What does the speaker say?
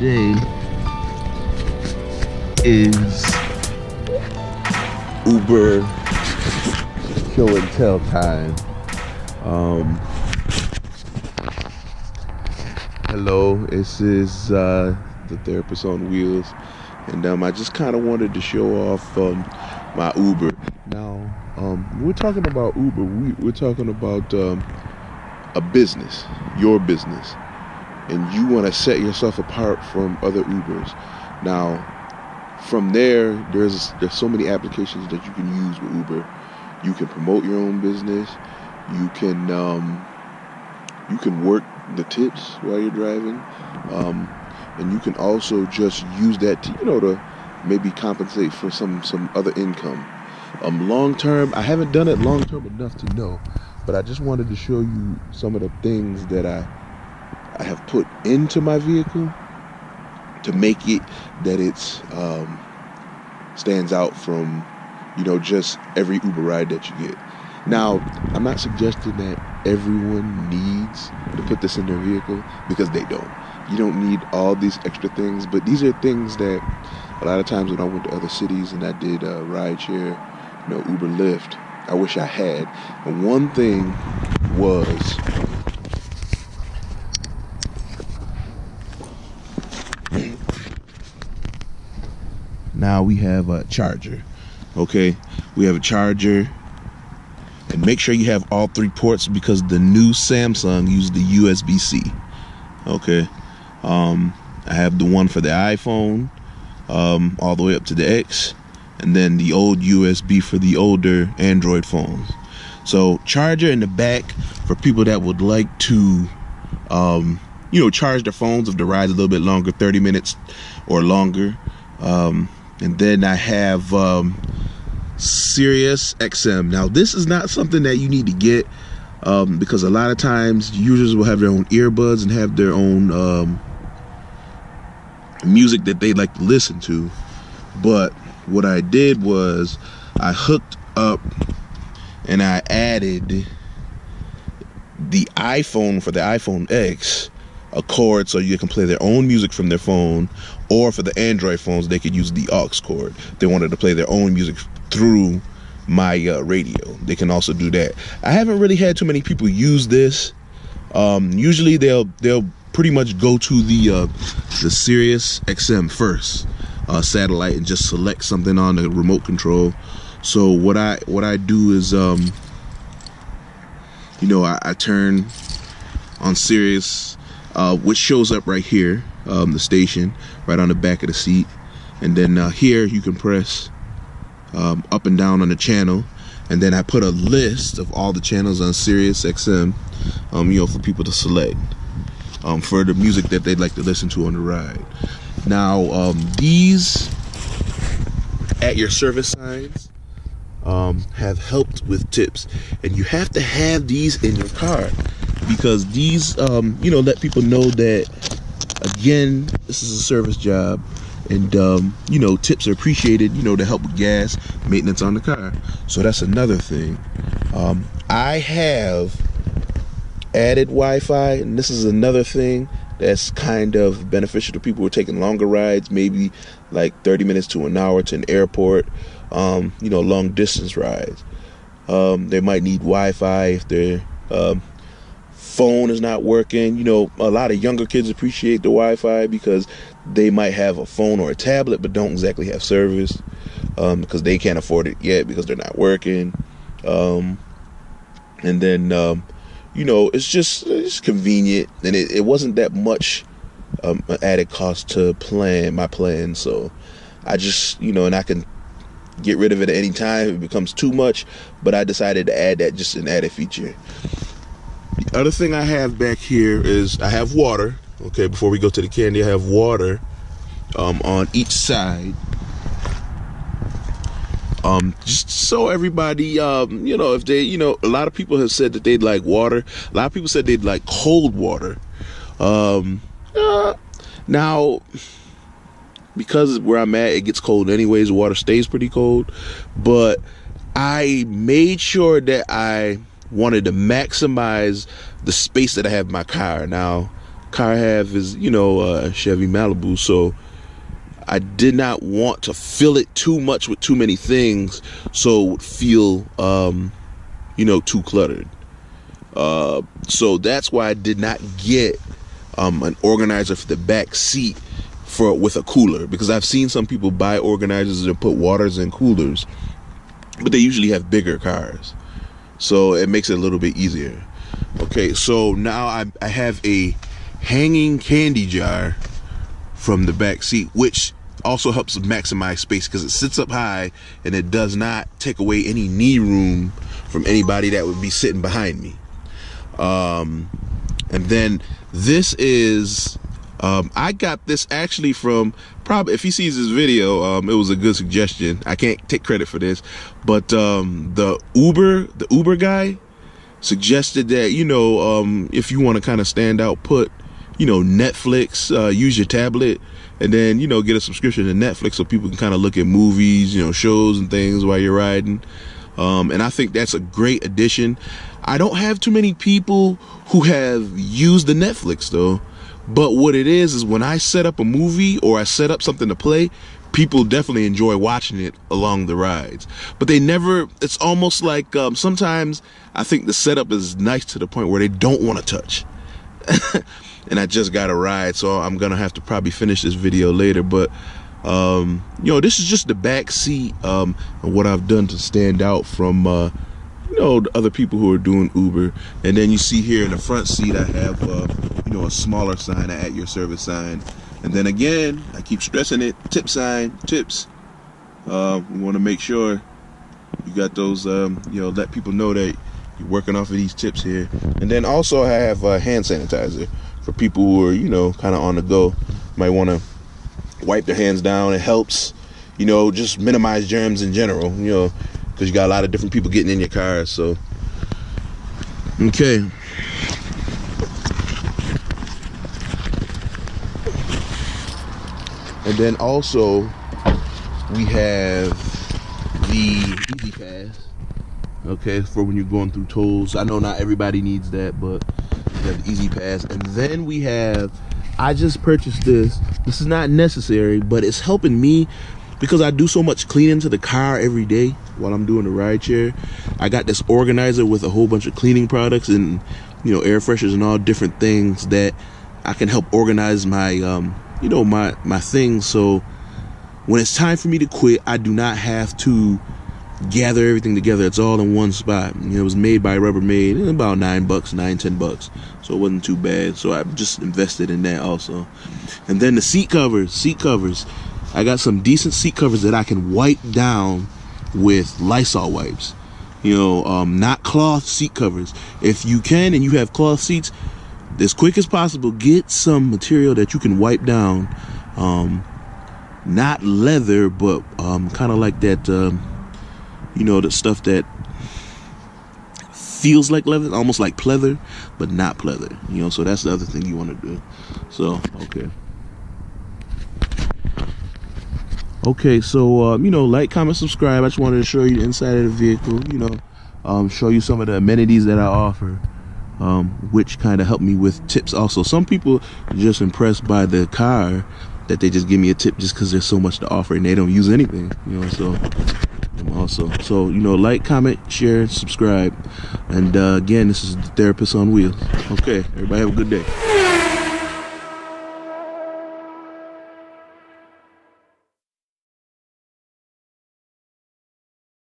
today is Uber show and tell time. Hello, this is the Therapist on Wheels, and I just kind of wanted to show off my Uber. Now, we're talking about Uber. We're talking about a business, your business, and you want to set yourself apart from other Ubers. Now, from there, there's so many applications that you can use with Uber. You can promote your own business. You can work the tips while you're driving, and you can also just use that to maybe compensate for some other income. Long term, I haven't done it long term enough to know, but I just wanted to show you some of the things that I have put into my vehicle to make it that it's stands out from just every Uber ride that you get. Now, I'm not suggesting that everyone needs to put this in their vehicle, because they don't. You don't need all these extra things, but these are things that a lot of times when I went to other cities and I did rideshare, Uber, Lyft, I wish I had. And one thing was now we have a charger. Okay, we have a charger. And make sure you have all 3 ports, because the new Samsung use the USB-C. Okay. I have the one for the iPhone, all the way up to the X, and then the old USB for the older Android phones. So charger in the back for people that would like to, charge their phones if the ride's a little bit longer, 30 minutes or longer. And then I have Sirius XM. Now, this is not something that you need to get, because a lot of times users will have their own earbuds and have their own music that they like to listen to. But what I did was I hooked up and I added the iPhone, for the iPhone X, a cord so you can play their own music from their phone, or for the Android phones they could use the aux cord. They wanted to play their own music through my radio. They can also do that. I haven't really had too many people use this. Usually they'll pretty much go to the Sirius XM first, satellite, and just select something on the remote control. So what I do is I turn on Sirius, which shows up right here, the station right on the back of the seat, and then here you can press up and down on the channel, and then I put a list of all the channels on Sirius XM, for people to select, for the music that they'd like to listen to on the ride. Now, these at your service signs have helped with tips, and you have to have these in your car, because these let people know that, again, this is a service job, and tips are appreciated, to help with gas, maintenance on the car. So that's another thing. I have added Wi-Fi, and this is another thing that's kind of beneficial to people who are taking longer rides, maybe like 30 minutes to an hour to an airport, long distance rides. They might need Wi-Fi if their phone is not working. A lot of younger kids appreciate the Wi-Fi because they might have a phone or a tablet but don't exactly have service, because they can't afford it yet because they're not working. And then it's just convenient, and it wasn't that much an added cost to my plan. So I just and I can get rid of it at any time if it becomes too much, but I decided to add that, just an added feature. The other thing I have back here is I have water. Okay, before we go to the candy, I have water on each side. Just so everybody, if they, a lot of people have said that they'd like water. A lot of people said they'd like cold water. Now, because where I'm at, it gets cold anyways. Water stays pretty cold, but I made sure that I wanted to maximize the space that I have in my car. Now, car I have is, you know, a Chevy Malibu, so I did not want to fill it too much with too many things, so it would feel, you know, too cluttered. So that's why I did not get an organizer for the back seat with a cooler, because I've seen some people buy organizers and put waters in coolers, but they usually have bigger cars, so it makes it a little bit easier. Okay, so now I have a hanging candy jar from the back seat, which also helps maximize space because it sits up high and it does not take away any knee room from anybody that would be sitting behind me. And then this is I got this actually from, probably if he sees this video, it was a good suggestion. I can't take credit for this, but the Uber guy suggested that, you know, if you want to kind of stand out, put, you know, Netflix, use your tablet, and then, you know, get a subscription to Netflix so people can kind of look at movies, you know, shows and things while you're riding. And I think that's a great addition. I don't have too many people who have used the Netflix though, but what it is when I set up a movie or I set up something to play, people definitely enjoy watching it along the rides. But they never, it's almost like sometimes I think the setup is nice to the point where they don't want to touch. And I just got a ride, so I'm gonna have to probably finish this video later. But you know, this is just the back seat, and what I've done to stand out from you know, the other people who are doing Uber. And then you see here in the front seat I have you know, a smaller sign, a at your service sign. And then again, I keep stressing it, tip sign, tips. We want to make sure you got those, you know, let people know that you're working off of these tips here. And then also I have hand sanitizer for people who are, you know, kind of on the go. Might want to wipe their hands down. It helps, you know, just minimize germs in general, you know, because you got a lot of different people getting in your cars. So, okay. And then also we have the Easy Pass, okay, for when you're going through tolls. I know not everybody needs that, but we have the Easy Pass. And then we have, I just purchased this. This is not necessary, but it's helping me because I do so much cleaning to the car every day while I'm doing the ride share. I got this organizer with a whole bunch of cleaning products and, you know, air fresheners and all different things that I can help organize my you know, my things. So when it's time for me to quit, I do not have to gather everything together. It's all in one spot. You know, it was made by Rubbermaid, about $9, $10, so it wasn't too bad. So I just invested in that also. And then the seat covers. I got some decent seat covers that I can wipe down with Lysol wipes. You know, not cloth seat covers. If you can and you have cloth seats, as quick as possible, get some material that you can wipe down. Not leather, but kind of like that, you know, the stuff that feels like leather, almost like pleather, but not pleather. You know, so that's the other thing you want to do. So, okay. Okay, so, you know, like, comment, subscribe. I just wanted to show you the inside of the vehicle, you know, show you some of the amenities that I offer, which kind of help me with tips also. Some people are just impressed by the car that they just give me a tip just because there's so much to offer and they don't use anything, you know, so also. So, you know, like, comment, share, subscribe. And again, this is the Therapist on Wheels. Okay, everybody have a good day.